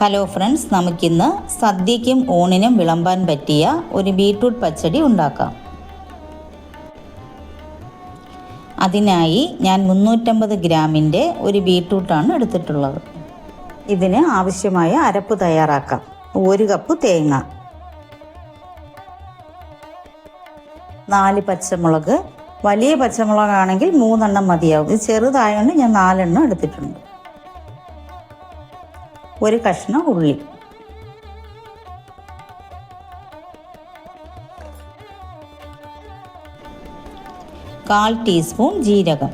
Hello friends, നമുക്കിന്ന് സദ്യയ്ക്കും ഊണിനും വിളമ്പാൻ പറ്റിയ ഒരു ബീട്രൂട്ട് പച്ചടി ഉണ്ടാക്കാം. അതിനായി ഞാൻ 350 ഗ്രാമിൻ്റെ ഒരു ബീട്രൂട്ടാണ് എടുത്തിട്ടുള്ളത്. ഇതിന് ആവശ്യമായ അരപ്പ് തയ്യാറാക്കാം. 1 കപ്പ് തേങ്ങ, 4 പച്ചമുളക്, വലിയ പച്ചമുളകാണെങ്കിൽ 3 എണ്ണം മതിയാവും. ഇത് ചെറുതായതുകൊണ്ട് ഞാൻ 4 എണ്ണം എടുത്തിട്ടുണ്ട്. 1 കഷ്ണം ഉള്ളി, കാൽ ടീസ്പൂൺ ജീരകം,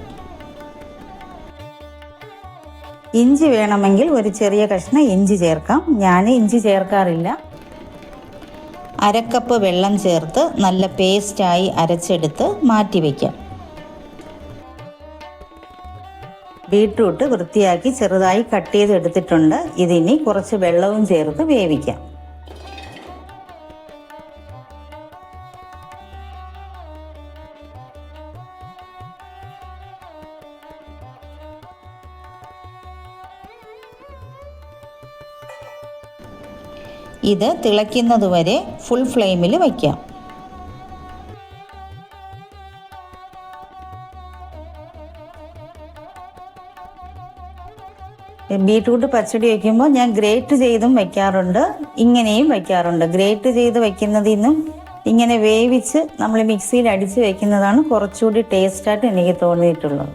ഇഞ്ചി വേണമെങ്കിൽ ഒരു ചെറിയ കഷ്ണം ഇഞ്ചി ചേർക്കാം. ഞാൻ ഇഞ്ചി ചേർക്കാറില്ല. 1/2 കപ്പ് വെള്ളം ചേർത്ത് നല്ല പേസ്റ്റായി അരച്ചെടുത്ത് മാറ്റി വയ്ക്കാം. ബീട്രൂട്ട് വൃത്തിയാക്കി ചെറുതായി കട്ട് ചെയ്ത് എടുത്തിട്ടുണ്ട്. ഇതിനി കുറച്ച് വെള്ളവും ചേർത്ത് വേവിക്കാം. ഇത് തിളയ്ക്കുന്നതുവരെ ഫുൾ ഫ്ലെയിമിൽ വയ്ക്കാം. ബീട്രൂട്ട് പച്ചടി വയ്ക്കുമ്പോൾ ഞാൻ ഗ്രേറ്റ് ചെയ്തും വയ്ക്കാറുണ്ട്, ഇങ്ങനെയും വയ്ക്കാറുണ്ട്. ഗ്രേറ്റ് ചെയ്ത് വയ്ക്കുന്നതിൽ നിന്നും ഇങ്ങനെ വേവിച്ച് നമ്മൾ മിക്സിയിൽ അടിച്ച് വയ്ക്കുന്നതാണ് കുറച്ചുകൂടി ടേസ്റ്റായിട്ട് എനിക്ക് തോന്നിയിട്ടുള്ളത്.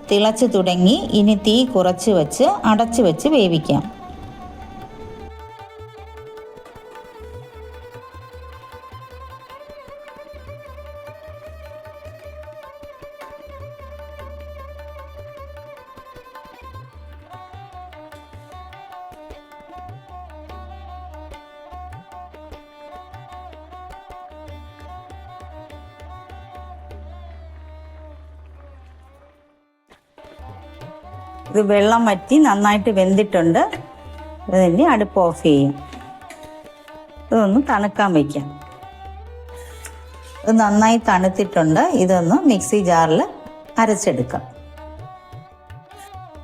തിളച്ച് തുടങ്ങി. ഇനി തീ കുറച്ച് വെച്ച് അടച്ചു വെച്ച് വേവിക്കാം. ഇത് വെള്ളം വറ്റി നന്നായിട്ട് വെന്തിട്ടുണ്ട്. ഇതിന് അടുപ്പ് ഓഫ് ചെയ്യും. ഇതൊന്ന് തണുക്കാൻ വയ്ക്കാം. ഇത് നന്നായി തണുത്തിട്ടുണ്ട്. ഇതൊന്ന് മിക്സി ജാറിൽ അരച്ചെടുക്കാം.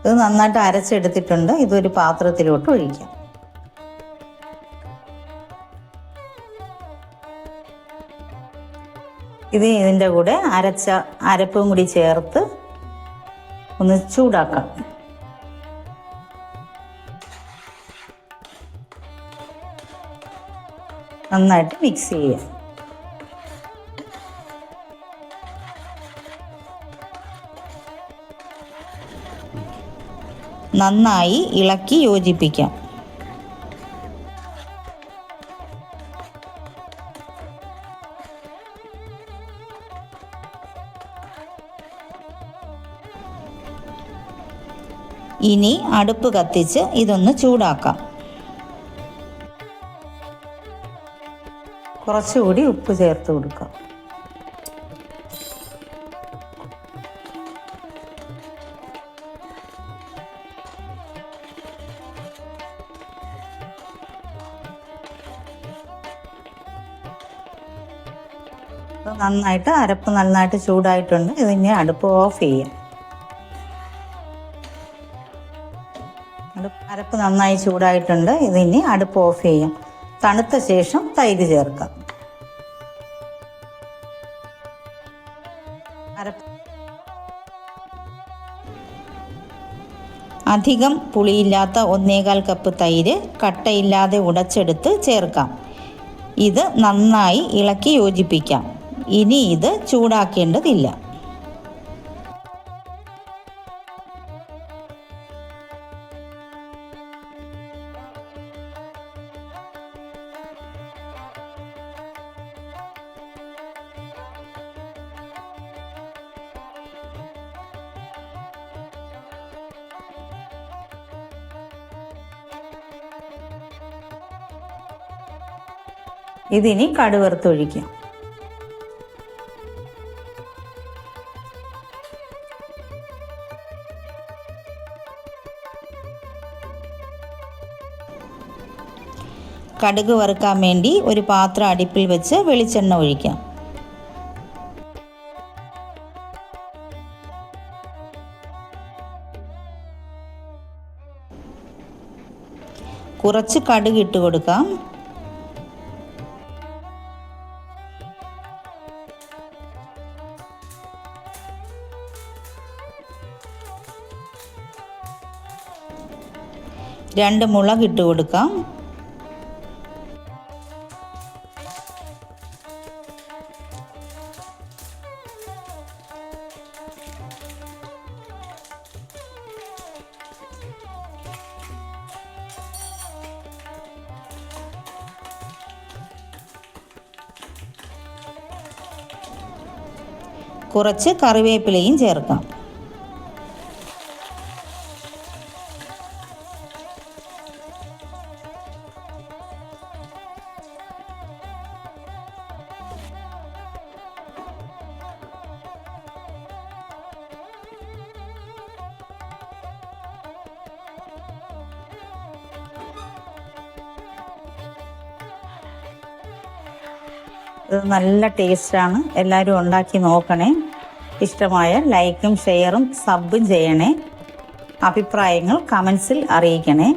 ഇത് നന്നായിട്ട് അരച്ചെടുത്തിട്ടുണ്ട്. ഇതൊരു പാത്രത്തിലോട്ട് ഒഴിക്കാം. ഇത് ഇതിൻ്റെ കൂടെ അരച്ച അരപ്പും കൂടി ചേർത്ത് ഒന്ന് ചൂടാക്കാം. നന്നായിട്ട് മിക്സ് ചെയ്യാം. നന്നായി ഇളക്കി യോജിപ്പിക്കാം. ഇനി അടുപ്പ് കത്തിച്ച് ഇതൊന്ന് ചൂടാക്കാം. കുറച്ചുകൂടി ഉപ്പ് ചേർത്ത് കൊടുക്കാം. നന്നായിട്ട് അരപ്പ് നന്നായിട്ട് ചൂടായിട്ടുണ്ട്. ഇതിനെ അടുപ്പ് ഓഫ് ചെയ്യാം. അരപ്പ് നന്നായി ചൂടായിട്ടുണ്ട്. ഇതിനി അടുപ്പ് ഓഫ് ചെയ്യാം. തണുത്ത ശേഷം തൈര് ചേർക്കാം. അധികം പുളിയില്ലാത്ത 1/4 കപ്പ് തൈര് കട്ടയില്ലാതെ ഉടച്ചെടുത്ത് ചേർക്കാം. ഇത് നന്നായി ഇളക്കി യോജിപ്പിക്കാം. ഇനി ഇത് ചൂടാക്കേണ്ടതില്ല. ഇതിനി കടുവറുത്തൊഴിക്കാം. കടുക് വറുക്കാൻ വേണ്ടി ഒരു പാത്രം അടുപ്പിൽ വെച്ച് വെളിച്ചെണ്ണ ഒഴിക്കാം. കുറച്ച് കടുക് ഇട്ട് കൊടുക്കാം. രണ്ട് മുളക് ഇട്ട് കൊടുക്കാം. കുറച്ച് കറിവേപ്പിലയും ചേർക്കാം. ഇത് നല്ല ടേസ്റ്റാണ്. എല്ലാവരും ഉണ്ടാക്കി നോക്കണേ. ഇഷ്ടമായ ലൈക്കും ഷെയറും സബും ചെയ്യണേ. അഭിപ്രായങ്ങൾ കമൻസിൽ അറിയിക്കണേ.